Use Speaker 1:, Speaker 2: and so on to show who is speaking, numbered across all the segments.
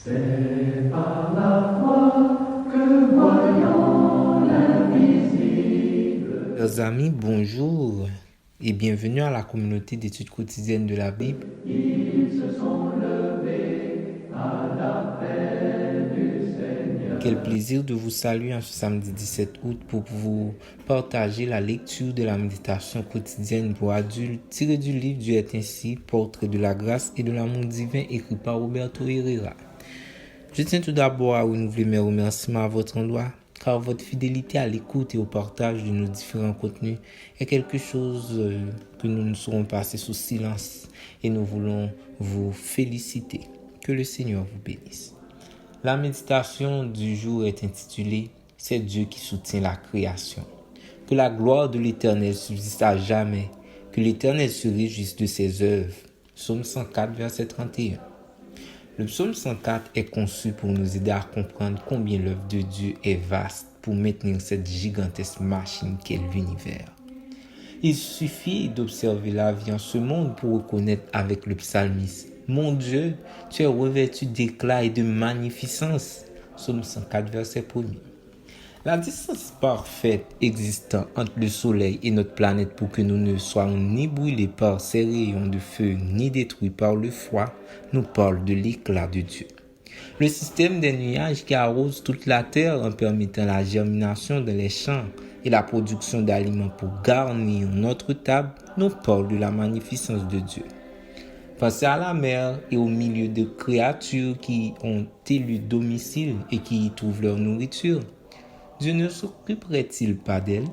Speaker 1: C'est par la foi que voyons l'invisible.
Speaker 2: Chers amis, bonjour et bienvenue à la communauté d'études quotidiennes de la Bible.
Speaker 1: Ils se sont levés à l'appel du Seigneur.
Speaker 2: Quel plaisir de vous saluer en ce samedi 17 août pour vous partager la lecture de la méditation quotidienne pour adultes tirée du livre Dieu est ainsi, portrait de la grâce et de l'amour divin écrit par Roberto Herrera. Je tiens tout d'abord à renouveler mes remerciements à votre endroit, car votre fidélité à l'écoute et au partage de nos différents contenus est quelque chose que nous ne saurons passer sous silence et nous voulons vous féliciter. Que le Seigneur vous bénisse. La méditation du jour est intitulée « C'est Dieu qui soutient la création ». Que la gloire de l'Éternel subsiste à jamais, que l'Éternel se réjouisse de ses œuvres. Psaume 104, verset 31. Le psaume 104 est conçu pour nous aider à comprendre combien l'œuvre de Dieu est vaste pour maintenir cette gigantesque machine qu'est l'univers. Il suffit d'observer la vie en ce monde pour reconnaître avec le psalmiste « Mon Dieu, tu es revêtu d'éclat et de magnificence » Psaume 104, verset 1er. La distance parfaite existant entre le soleil et notre planète pour que nous ne soyons ni brûlés par ces rayons de feu ni détruits par le froid nous parle de l'éclat de Dieu. Le système des nuages qui arrose toute la terre en permettant la germination dans les champs et la production d'aliments pour garnir notre table nous parle de la magnificence de Dieu. Pensez à la mer et au milieu de créatures qui ont élu domicile et qui y trouvent leur nourriture. Dieu ne s'occuperait-il pas d'elle?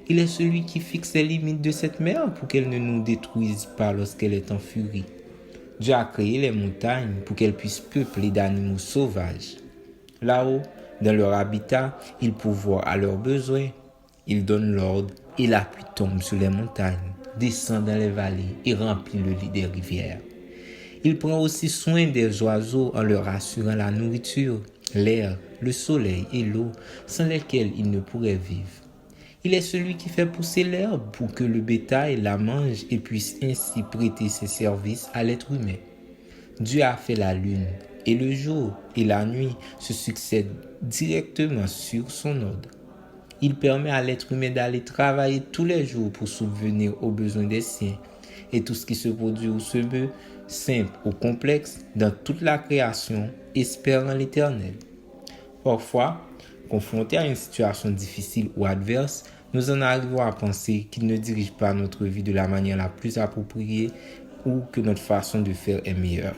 Speaker 2: Il est celui qui fixe les limites de cette mer pour qu'elle ne nous détruise pas lorsqu'elle est en furie. Dieu a créé les montagnes pour qu'elles puissent peupler d'animaux sauvages. Là-haut, dans leur habitat, il pourvoit à leurs besoins. Il donne l'ordre et la pluie tombe sur les montagnes, descend dans les vallées et remplit le lit des rivières. Il prend aussi soin des oiseaux en leur assurant la nourriture, l'air, le soleil et l'eau sans lesquels ils ne pourraient vivre. Il est celui qui fait pousser l'herbe pour que le bétail la mange et puisse ainsi prêter ses services à l'être humain. Dieu a fait la lune et le jour et la nuit se succèdent directement sur son ordre. Il permet à l'être humain d'aller travailler tous les jours pour subvenir aux besoins des siens et tout ce qui se produit ou se meut, simple ou complexe, dans toute la création, espère en l'Éternel. Parfois, confrontés à une situation difficile ou adverse, nous en arrivons à penser qu'il ne dirige pas notre vie de la manière la plus appropriée ou que notre façon de faire est meilleure.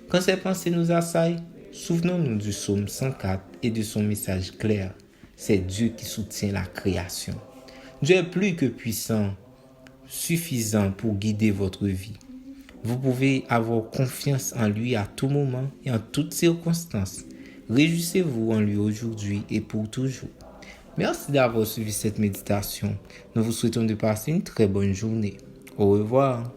Speaker 2: Quand ces pensées nous assaillent, souvenons-nous du psaume 104 et de son message clair. C'est Dieu qui soutient la création. Dieu est plus que puissant, suffisant pour guider votre vie. Vous pouvez avoir confiance en lui à tout moment et en toutes circonstances. Réjouissez-vous en lui aujourd'hui et pour toujours. Merci d'avoir suivi cette méditation. Nous vous souhaitons de passer une très bonne journée. Au revoir.